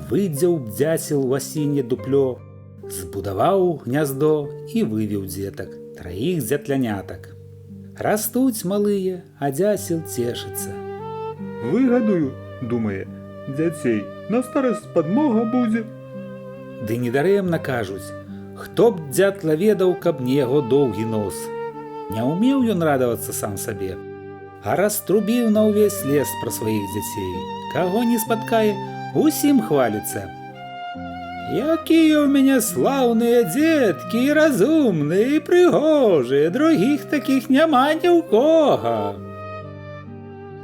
выдзеў дзяцел у асінне дуплё, збудаваў гняздо і вывеў дзетак, 3 дзятлянятак. Растуць малыя, а дзяцел цешыцца. Выгадую, думае, дзяцей, на старасць падмога будзе. Ды недарэмна кажуць, хто б дзятла ведаў, каб не яго доўгі нос. Не ўмеў ён радавацца сам сабе, а раструбіў на ўвесь лес пра сваіх дзяцей. Каго не спаткае, усім хваліцца. Якія ў мяне слаўныя дзеткі, і разумныя, і прыгожыя, другіх такіх няма ні ў кога.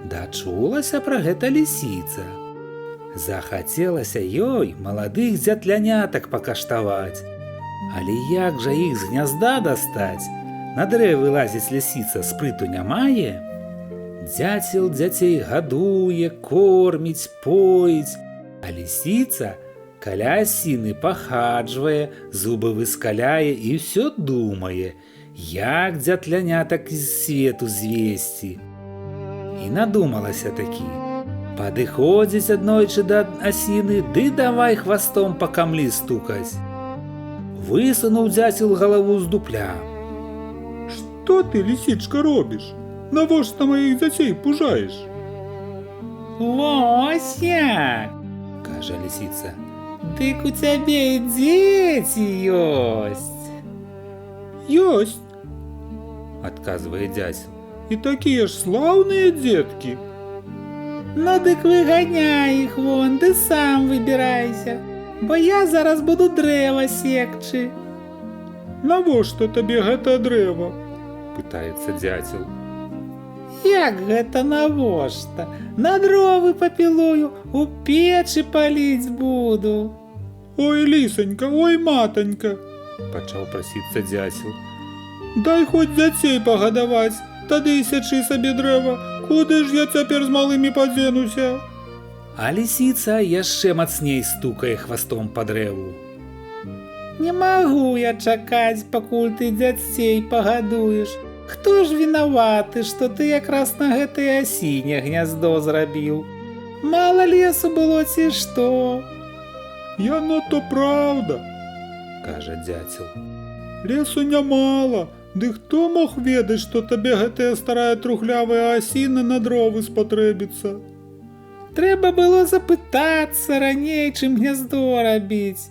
Дачулася пра гэта лісіца. Захацелася ёй маладых дзятлянятак пакаштаваць. Але як жа іх з гнязда дастаць? На дрэвы лазіць лісіца, спрыту не мае. Дзяцел дзяцей гадуе, корміць, поіць, а лісіца каля асіны пахаджвае, зубы выскаляе і ўсё думае, як дзятлянятак з свету звесці. І надумалася такі. Падыходзіць аднойчы да асіны, ды давай хвастом па камлі стукаць. Высунуў дзяцел галаву з дупля. Што ты, лісічка, робіш? Навошта маіх дзяцей пужаеш? Вось як, кажа лісіца. Дык у цябе і дзеці ёсць. Ёсць, адказвае дзяцел. і такія ж слаўныя дзеткі. Ну дык выганяй іх вон, ды сам выбірайся, бо я зараз буду дрэва секчы. Навошта табе гэта дрэва? Пытаецца дзяцел. Як гэта навошта? На дровы папілую, у печы паліць буду. Ой, лісанька, ой, матанька, Пачаў прасіцца дзяцел. дай хоць дзяцей пагадаваць, тады і сячы сабе дрэва. Куды ж я цяпер з малымі падзенуся? А лісіца яшчэ мацней стукае хвастом па дрэву. Не магу я чакаць, пакуль ты дзяцей пагадуеш. Хто ж вінаваты, што ты якраз на гэтай асіне гняздо зрабіў? Мала лесу было ці што? Яно то праўда, кажа дзяцел. лесу нямала, ды хто мог ведаць, што табе гэтая старая трухлявая асіна на дровы спатрэбіцца? Трэба было запытацца раней, чым гняздо рабіць.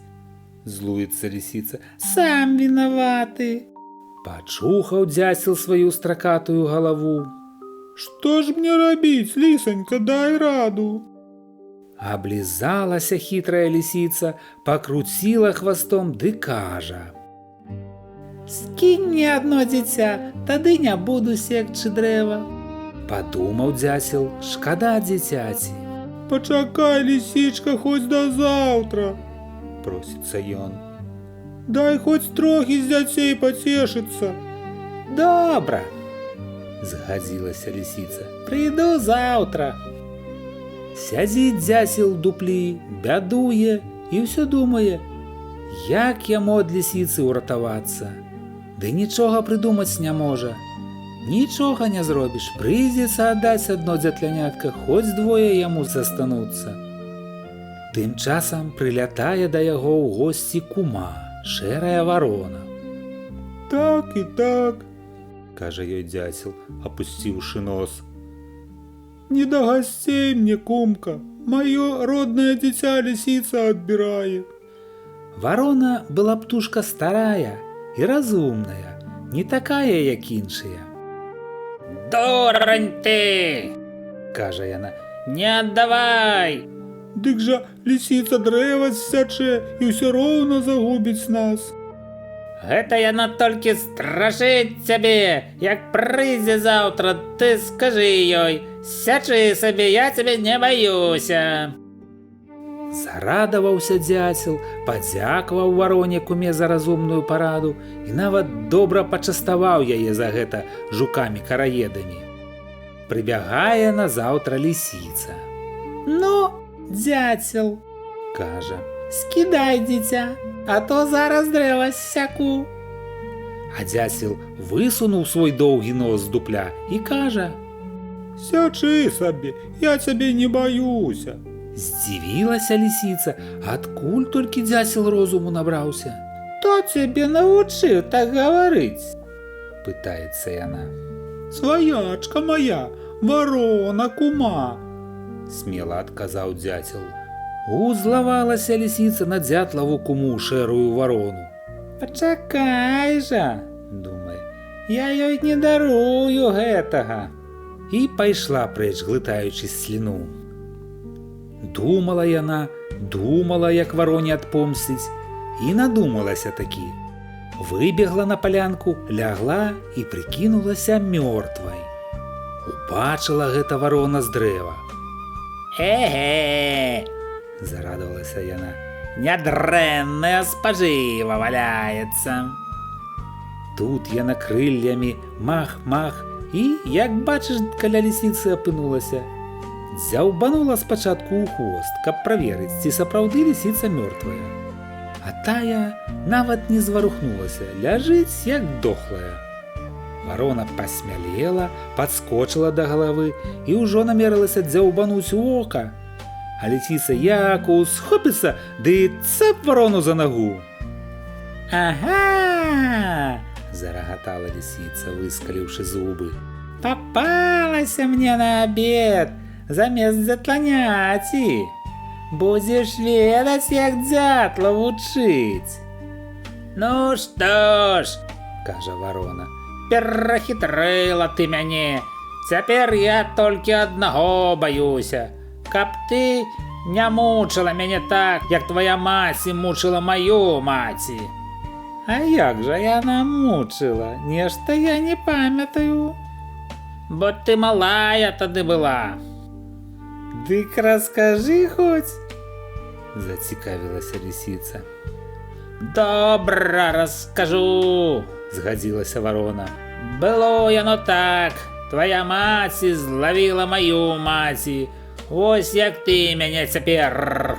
Злуецца лісіца. Сам вінаваты. Пачухаў дзяцел сваю стракатую галаву. Што ж мне рабіць, лісанька, дай раду. Аблізалася хітрая лісіца, пакруціла хвастом ды кажа. Скінь мне адно дзіця, тады не буду секчы дрэва. Падумаў дзяцел, шкада дзіцяці. Пачакай, лісічка, хоць да заўтра, просіцца ён. Дай хоць трохі з дзяцей пацешыцца. Добра, згадзілася лісіца. Прыйду заўтра. Сядзіць дзяцел ў дуплі, бядуе і ўсё думае, як яму ад лісіцы ўратавацца. Ды нічога прыдумаць не можа. Нічога не зробіш, прыйдзецца аддаць адно дзятлянятка, хоць двое яму застануцца. Тым часам прылятае да яго ў госці кума, шэрая варона. Так і так, кажа ёй дзяцел, апусціўшы нос. Не да гасцей мне, кумка, маё роднае дзіця лісіца адбірае. Варона была птушка старая і разумная, не такая, як іншыя. Дурань ты, кажа яна, не аддавай. Дык жа лісіца дрэва сячэ і ўсё роўна загубіць нас. Гэта яна толькі страшыць цябе, як прыйдзе заўтра, ты скажы ёй, сячы сабе, я цябе не баюся. Зарадаваўся дзяцел, падзякаваў вароне куме за разумную параду і нават добра пачаставаў яе за гэта жукамі-караедамі. Прыбягае назаўтра лісіца. Ну, дзяцел, кажа, скідай дзіця, а то зараз дрэва ссяку. А дзяцел высунуў свой доўгі нос з дупля і кажа: сячы сабе, я цябе не баюся. Здзівілася лісіца, адкуль толькі дзясел розуму набраўся. «Хто цябе навучыў так гаварыць?» – пытаецца яна. Сваячка моя, ворона кума. Смела адказаў дзяцел. Узлавалася лісіца на дзятлаву куму шэрую варону. «Пачакай жа, – думае, – я ёй не дарую гэтага». І пайшла прэч, глытаючы сліну. Думала яна, думала, як вароне адпомсціць, і надумалася такі. Выбегла на палянку, лягла і прыкінулася мёртвай. Убачыла гэта варона з дрэва. «Эге!» – зарадавалася яна. «Нядрэнная спажыва валяецца!» Тут яна крыллямі мах-мах і, як бачыш, каля лісіцы апынулася. Дзяўбанула спачатку ў хвост, каб праверыць, ці сапраўды лісіца мёртвая. А тая нават не зварухнулася, ляжыць, як дохлая. Варона пасмялела, падскочыла да галавы і ўжо намерылася дзяўбануць у ока. А лісіца як усхопіцца, ды цап варону за нагу. «Ага!» – зарагатала лісіца, выскаліўшы зубы. «Папалася мне на абед замест дзятланяці! Будзеш ведаць, як дзятла вучыць!» «Ну што ж, – кажа варона, – перахітрыла ты мяне. Цяпер я толькі аднаго баюся, каб ты не мучыла мяне так, як твая маці мучыла маю маці». «А як жа яна мучыла? Нешта я не памятаю». «Бо ты малая тады была». «Дык раскажы хоць», – зацікавілася лісіца. «Добра, раскажу», – згадзілася варона. «Было яно так. Твая маці злавіла маю маці. Вось як ты мяне цяпер».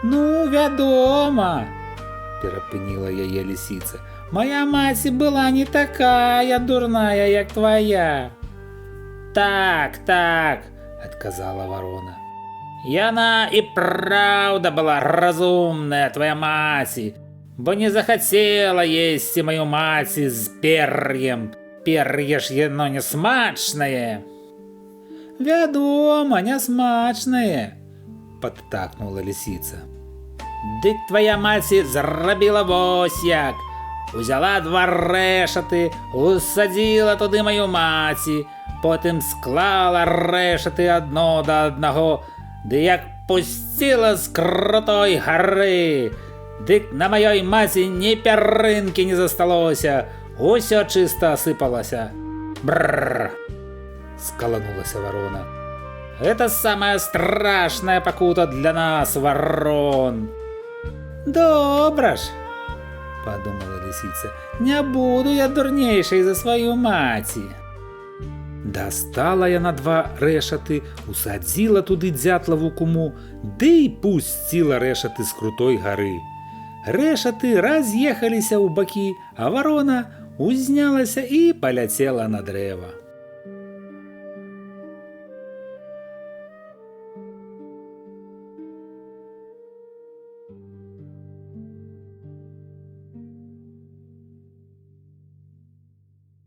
«Ну, вядома», – перапыніла яе лісіца. «Моя маці была не такая дурная, як твоя». «Так, так», – адказала варона. «Яна і праўда была разумная, твоя маці, бо не захацела есці маю маці з пер'ем. Пер'е ж яно нясмачнае». «Вядома, нясмачнае», – падтакнула лісіца. «Дык твоя маці зрабіла вось як. Узяла 2 рэшаты, усадзіла туды маю маці, потым склала рэшаты адно да аднаго, ды як пусціла з крутой гары, дык на маёй маці ні пярынкі не засталося, усё чыста асыпалася. Бррр!» – скаланулася варона. «Гэта самая страшная пакута для нас, варон». «Добра ж», – подумала лісіца, – «не буду я дурнейшай за сваю маці». Дастала яна 2 рэшаты, усадзіла туды дзятлаву куму, ды і пусціла рэшаты з крутой гары. Рэшаты раз'ехаліся ў бакі, а варона узнялася і паляцела на дрэва.